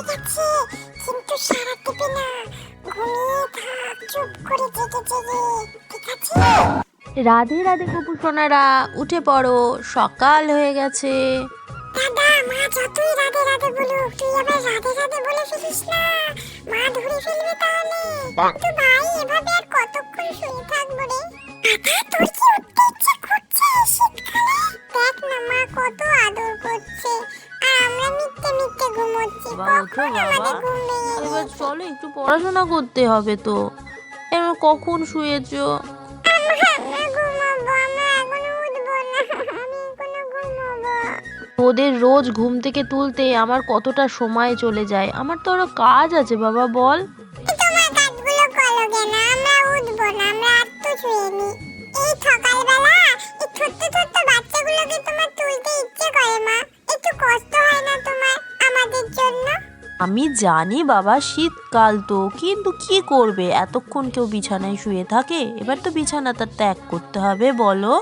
হয়ে গেছে, কিন্তু সারা দিবি না, ঘুমিয়ে থাক চুপ করে জেগে জেগে, ঠিক আছে? রাধে রাধে গপু সোনারা, উঠে পড়ো, সকাল হয়ে গেছে। দাদা, মা যতই রাধে রাধে বলুক, তুই আবার রাধে রাধে বলে ফেলিস না, মা ধরে ফেলবে তাহলে। তো ভাই, এভাবে আর কতক্ষণ শুয়ে থাকবো রে? দাদা, তোর কি উঠতে ইচ্ছে করছে শীতকালে? দেখ না, মা কত আদর করছে, আর আমরা মিথ্যে মিথ্যে ঘুমোচ্ছি। বাবা, ওঠো কখন আমাদের বাবা। ঘুম ভেঙে এবার গিয়েছে? চলো, একটু পড়াশোনা করতে হবে তো। এবার কখন শুয়েছো? আমরা ঘুমাবো, আমরা এখনো উঠবো না, আমি এখনো ঘুমাবো। ওদের রোজ ঘুম থেকে তুলতে আমার কতটা সময় চলে যায়, আমার তো আরো কাজ আছে বাবা, বল। তোমার কাজগুলো করো কেন? আমরা উঠবো না, আমরা আর তো শুইনি। এই সকালবেলা এই ছোট্ট ছোট্ট বাচ্চাগুলোকে তোমার তুলতে ইচ্ছে করে মা? একটু কষ্ট হয় না তোমার আমাদের জন্য? আমি জানি বাবা, শীতকাল তো, কিন্তু কি করবে, এতক্ষণ কেউ বিছানায় শুয়ে থাকে? এবার তো বিছানাটা ত্যাগ করতে হবে, বলো।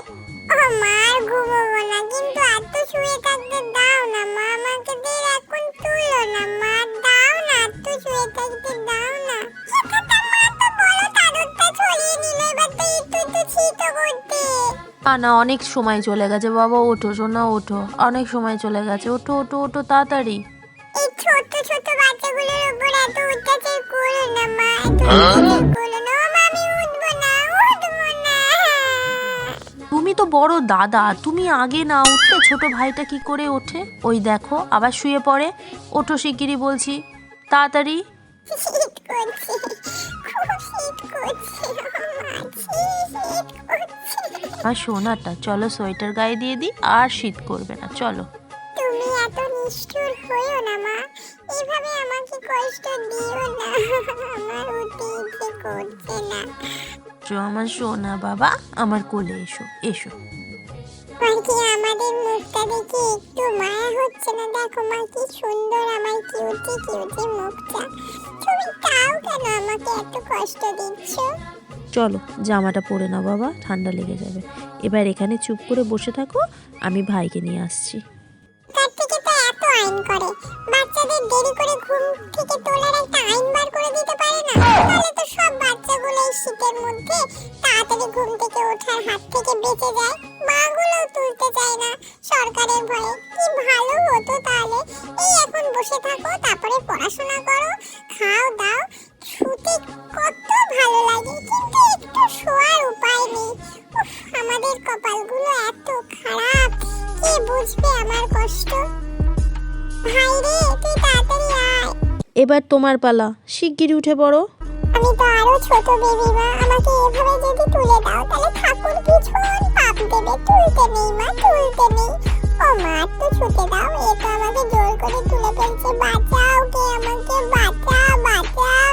ও মা, আর ঘুমাবো না, কিন্তু আর তো শুয়ে থাকতে দাও না মা, আমাকে দের এখন তুলো না মা, দাও না, আর তো শুয়ে থাকতে দাও না। সেটা মা তো বলো, চাদরটা ছড়িয়ে নিল, এবার তো একটু শীতও করতে। না, অনেক সময় চলে গেছে বাবা, ওঠো সোনা, ওঠো, অনেক সময় চলে গেছে, ওঠো ওঠো ওঠো তাড়াতাড়ি। এই ছোট ছোট বাচ্চাগুলোর উপর এত অত্যাচার করো না মা, এত অত্যাচার করো না। ও মা, আমি উঠবো না, উঠবো না। তুমি তো বড় দাদা, তুমি আগে না উঠলে ছোট ভাইটা কি করে ওঠে? ওই দেখো আবার শুয়ে পড়ে। ওঠো শিগগিরই বলছি, তাড়াতাড়ি। শীত করছে, খুব শীত করছে মা, শীত করছে। আর সোনাটা, চলো সোয়েটার গায়ে দিয়ে দিই, আর শীত করবে না, চলো। তুমি এত নিষ্ঠুর হইও না মা, এভাবে আমাকে কষ্ট দিও না, আমার উঠতে ইচ্ছে করছে না। আমার সোনা বাবা, আমার কোলে এসো এসো। মা, কি আমাদের মুখটা দেখে একটু মায়া হচ্ছে না? দেখো মা, কি সুন্দর আমার কিউটি কিউটি মুখটা, তুমি তাও কেন আমাকে এত কষ্ট দিচ্ছ? চলো জামাটা পরে নাও বাবা, ঠান্ডা লেগে যাবে। এবার এখানে চুপ করে বসে থাকো, আমি ভাইকে নিয়ে আসছি। তার থেকে তো এত আইন করে, বাচ্চাদের দেরি করে ঘুম থেকে তোলার একটা আইন বার করে দিতে পারে না? তাহলে তো সব বাচ্চাগুলো এই শীতের মধ্যে তাড়াতাড়ি ঘুম থেকে ওঠার হাত থেকে বেঁচে যায়, মাগুলোও তুলতে চায় না সরকারের ভয়ে। কি ভালো হতো তাহলে। এই এখন বসে থাকো, তারপরে পড়াশোনা করো, খাও দাও, শুতে কত ভালো লাগে, কিন্তু একটু শোয়ার উপায় নেই। উফ, আমাদের কপালগুলো এত খারাপ, কে বুঝবে আমার কষ্ট? ভাই রে, তুই তাড়াতাড়ি আয়। এবার তোমার পালা, শিগগিরই উঠে পড়ো। আমি তো আরো ছোট বেবি মা, আমাকে এভাবে যদি তুলে দাও তাহলে ঠাকুর ভীষণ পাপ দেবে। তুলতে নেই মা, তুলতে নেই। ও মা, একটু ছুটে দাও, এ তো আমাকে জোর করে তুলে ফেলছে। বাঁচাও, কে আমাকে বাঁচাও, বাঁচাও।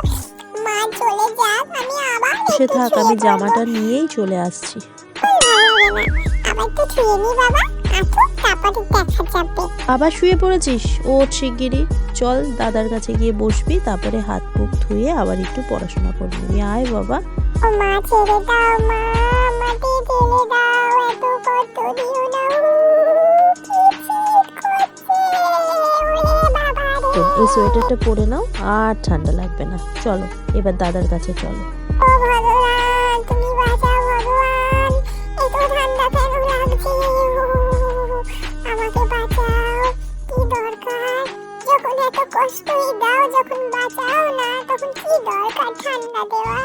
মা চলে যাক, আমি আবার বসে একটু থাক, শুয়ে আমি পড়বো। জামাটা নিয়েই চলে আসছি। ভালো লাগে না, আবার তো ছুঁয়ে নি বাবা, আসো তারপরে দেখা যাবে। আবার শুয়ে পড়েছিস? ওঠ শিগগিরই, চল দাদার কাছে গিয়ে বসবি, তারপরে হাত মুখ ধুয়ে আবার একটু পড়াশোনা করবি। আয় বাবা। ও মা, ছেড়ে দাও মা, আমাকে ছেড়ে দাও, এত কষ্ট দিও না। কি শীত করছে, ওরে বাবা রে। তো এই সোয়েটারটা পরে নাও, আর ঠান্ডা লাগবে না। চলো এবার দাদার কাছে চলো। ও ভগবান, তুমি বাঁচাও ভগবান, এত ঠান্ডা কেন লাগছে? আমাকে বাঁচাও, কি দরকার? যখন এত কষ্টই দাও, যখন বাঁচাও না, তখন কি দরকার ঠান্ডা দেওয়া?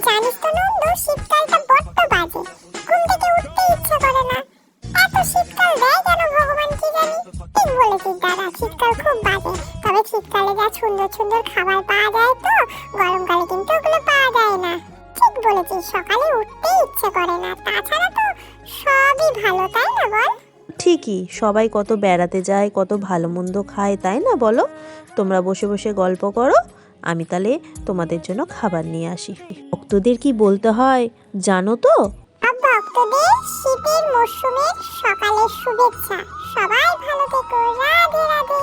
জানিস তো নন্দ, শীতকালটা বড্ড বাজে, ঘুম থেকে উঠতে ইচ্ছে করে না। এত শীতকাল দেয় কেন ভগবান কি জানি? ঠিক বলেছিস দাদা, শীতকাল খুব বাজে। তবে শীতকালে যা সুন্দর সুন্দর খাবার পাওয়া যায়, তো গরমকালে কিন্তু ওগুলো পাওয়া যায় না। ঠিক বলেছিস, সকালে উঠতে ইচ্ছে করে না, তাছাড়া তো সবই ভালো, তাই না বল? ঠিকই, সবাই কত বেড়াতে যায়, কত ভালো মন্দ খায়, তাই না বলো? তোমরা বসে বসে গল্প করো, আমি তাহলে তোমাদের জন্য খাবার নিয়ে আসি। ভক্তদের কি বলতে হয় জানো তো? সব ভক্তদের শীতের মরশুমের সকালের শুভেচ্ছা। সবাই ভালো থেকো, রাধে রাধে।